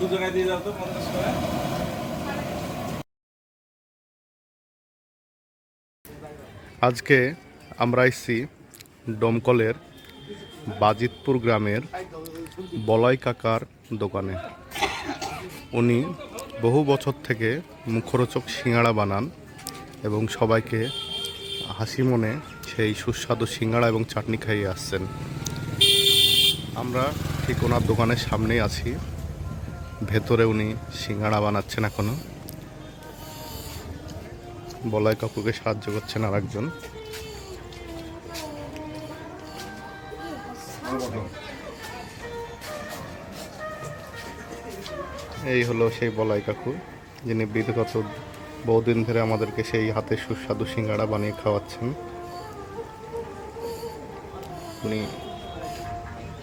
দু জায়গায় দিয়ে যাও তো 50 করে। আজকে আমরা এসেছি ডোমকলের বাজিতপুর গ্রামের বলাই কাকার দোকানে। উনি বহু বছর থেকে মুখরোচক সিঙ্গাড়া বানান এবং সবাইকে হাসি মনে সেই সুস্বাদু সিঙ্গাড়া এবং চাটনি খাইয়ে আসছেন। আমরা ঠিক ওনার দোকানের সামনেই আছি। ভেতরে উনি সিঙ্গাড়া বানাচ্ছেন এখনো। বলাই কাকুকে সাহায্য করছেন আর একজন। এই হলো সেই বলাই কাকু, যিনি বিগত বহুদিন ধরে আমাদেরকে সেই হাতে সুস্বাদু সিঙ্গাড়া বানিয়ে খাওয়াচ্ছেন। উনি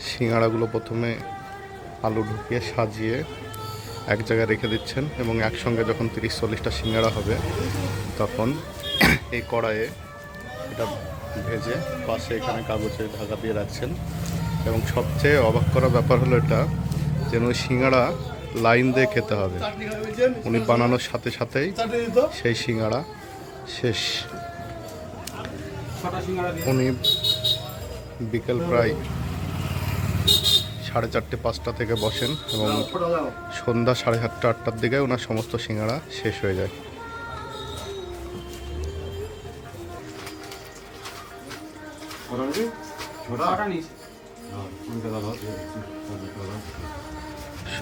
সিঙ্গাড়াগুলো প্রথমে আলু ঢুকিয়ে সাজিয়ে এক জায়গায় রেখে দিচ্ছেন এবং একসঙ্গে যখন 30-40টা সিঙ্গাড়া হবে তখন এই কড়াইয়ে এটা ভেজে পাশে এখানে কাগজে ঢাকা দিয়ে রাখছেন। এবং সবচেয়ে অবাক করার ব্যাপার হলো এটা, যেন ওই সিঙ্গাড়া লাইন দিয়ে খেতে হবে। উনি বানানোর সাথে সাথেই সেই সিঙ্গাড়া শেষ। উনি বিকেল প্রায় 4:30-5টা থেকে বসেন এবং সন্ধ্যা 7:30-8টার দিকে ওনার সমস্ত সিঙ্গাড়া শেষ হয়ে যায়।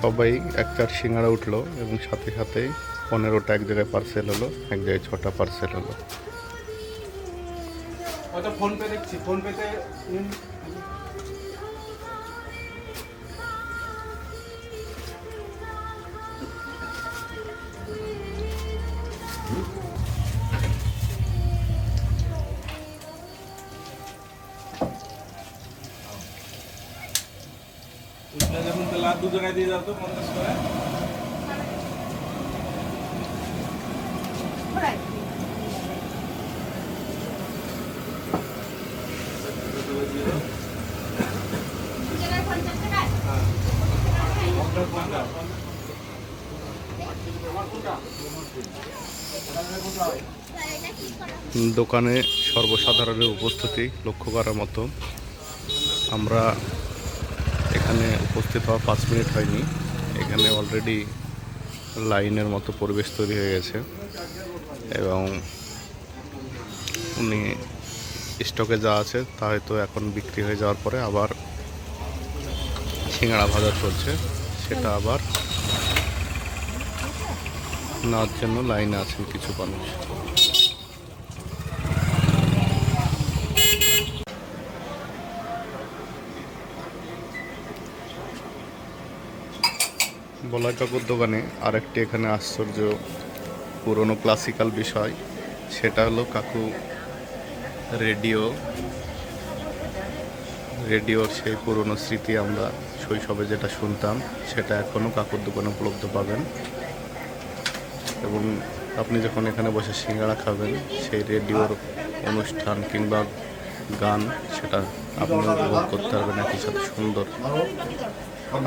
সবাই একটা সিঙ্গাড়া উঠলো এবং সাথে সাথেই 15টা এক জায়গায় পার্সেল হলো, এক জায়গায় 6টা পার্সেল হলো। ফোন পে দেখছি, ফোন পেতে যখন তাহলে দু জায়গায় দিয়ে যাও তো 50 করে। দোকানে সর্বসাধারণের উপস্থিতি লক্ষ্য করার মতো। আমরা এখানে উপস্থিত হওয়া 5 মিনিট হয়নি, এখানে অলরেডি লাইনের মতো পরিবেশ তৈরি হয়ে গেছে এবং উনি স্টকে যা আছে তা হয়তো এখন বিক্রি হয়ে যাওয়ার পরে আবার সিঙ্গাড়া ভাজা চলছে, সেটা আবার নেওয়ার জন্য লাইনে আছেন কিছু মানুষ। বলাই কাকুর দোকানে আরেকটি এখানে আশ্চর্য পুরনো ক্লাসিক্যাল বিষয়, সেটা হলো কাকু রেডিওর সেই পুরনো স্মৃতি আমরা শৈশবে যেটা শুনতাম সেটা এখনও কাকুর দোকানে উপলব্ধ পাবেন। এবং আপনি যখন এখানে বসে সিঙ্গাড়া খাবেন সেই রেডিওর অনুষ্ঠান কিংবা গান সেটা আপনি উপভোগ করতে পারবেন একই সাথে সুন্দর।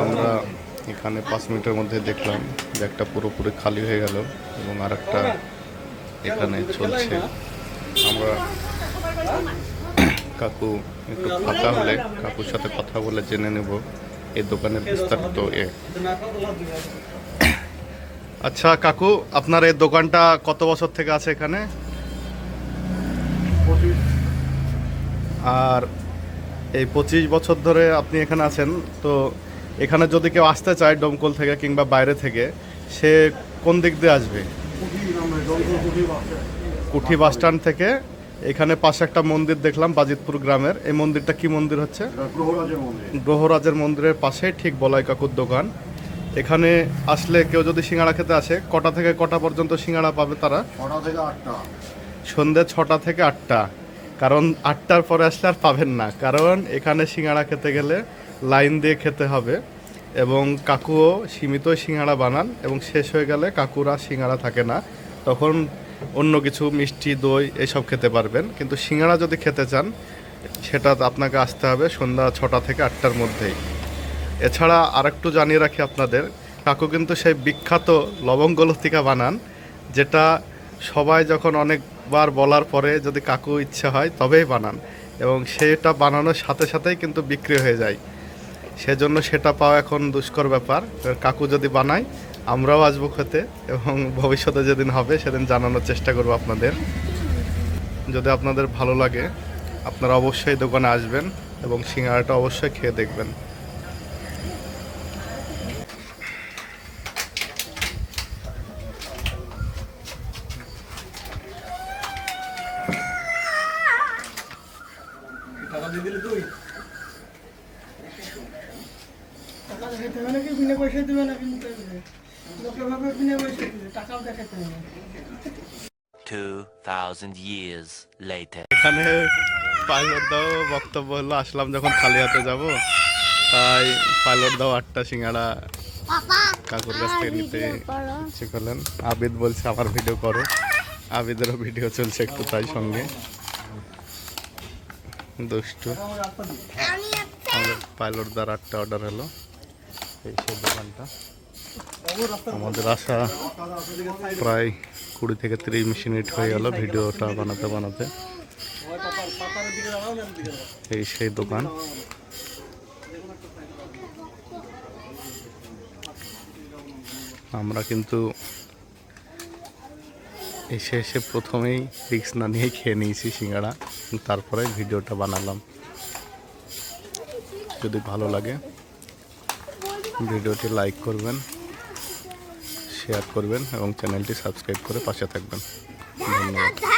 আমরা এখানে 5 মিনিটের মধ্যে দেখলাম যে একটা পুরোপুরি খালি হয়ে গেল এবং আর একটা এখানে চলছে। আমরা কাকু একটু ফাঁকা হলে কাকুর সাথে কথা বলে জেনে নেব এই দোকানের বিস্তারিত। আচ্ছা কাকু, আপনার এই দোকানটা কত বছর থেকে আছে এখানে? আর এই 25 বছর ধরে আপনি এখানে আছেন, তো এখানে যদি কেউ আসতে চায় ডোমকল থেকে কিংবা বাইরে থেকে, সে কোন দিক দিয়ে আসবে? কুঠি বাস স্ট্যান্ড থেকে এখানে পাশে একটা মন্দির দেখলাম বাজিতপুর গ্রামের। এই মন্দিরটা কি মন্দির হচ্ছে? গ্রহরাজের মন্দিরের পাশে ঠিক বলাই কাকুর দোকান। এখানে আসলে কেউ যদি সিঙ্গাড়া খেতে আসে, কটা থেকে কটা পর্যন্ত সিঙ্গাড়া পাবে তারা? 6টা থেকে 8টা। সন্ধ্যে 6টা থেকে 8টা। কারণ 8টার পরে আসলে আর পাবেন না, কারণ এখানে সিঙ্গাড়া খেতে গেলে লাইন দিয়ে খেতে হবে। এবং কাকুও সীমিত সিঙ্গাড়া বানান এবং শেষ হয়ে গেলে কাকুরা সিঙ্গাড়া থাকে না, তখন অন্য কিছু মিষ্টি দই এসব খেতে পারবেন। কিন্তু সিঙ্গাড়া যদি খেতে চান সেটা আপনাকে আসতে হবে সন্ধ্যা 6টা থেকে 8টার মধ্যেই। এছাড়া আরেকটু জানিয়ে রাখি আপনাদের, কাকু কিন্তু সেই বিখ্যাত লবঙ্গ লতিকা বানান, যেটা সবাই যখন অনেকবার বলার পরে যদি কাকু ইচ্ছে হয় তবেই বানান, এবং সেটা বানানোর সাথে সাথেই কিন্তু বিক্রি হয়ে যায়। সেজন্য সেটা পাওয়া এখন দুষ্কর ব্যাপার। এবার কাকু যদি বানায় আমরাও আসবো খেতে, এবং ভবিষ্যতে যেদিন হবে সেদিন জানানোর চেষ্টা করব আপনাদের। যদি আপনাদের ভালো লাগে আপনারা অবশ্যই দোকানে আসবেন এবং সিঙ্গাড়াটা অবশ্যই খেয়ে দেখবেন। টাকা দিয়ে দিলি তুই? টাকা দেখাতে হবে নাকি? বিনা পয়সা দেবে না কিন্তু লোকে ভাবে বিনা পয়সা দিবে, টাকাও দেখাতে হবে। 2,000 years later. এখানে পাইলট দাও বক্তব্য হলো, আসলাম যখন খালি হাতে যাব, তাই পাইলট দাও 8টা সিঙ্গাড়া কাকুর কাছ থেকে নিতে ইচ্ছে করলেন। আবিদ বলছে আমার ভিডিও করো, আবিদেরও ভিডিও চলছে একটু, তাই সঙ্গে দুষ্টু। আমাদের পাইলট দার 8টা অর্ডার হলো, এই সেই দোকানটা। আমাদের আসা প্রায় 20 থেকে 30 মিনিট হয়ে গেল ভিডিওটা বানাতে বানাতে। এই সেই দোকান। আমরা কিন্তু এসে প্রথমেই রিস্ক না নিয়ে খেয়ে নিয়েছি সিঙ্গাড়া, তারপরে ভিডিওটা বানালাম। যদি ভালো লাগে ভিডিওটি লাইক করবেন, শেয়ার করবেন এবং চ্যানেলটি সাবস্ক্রাইব করে পাশে থাকবেন। ধন্যবাদ।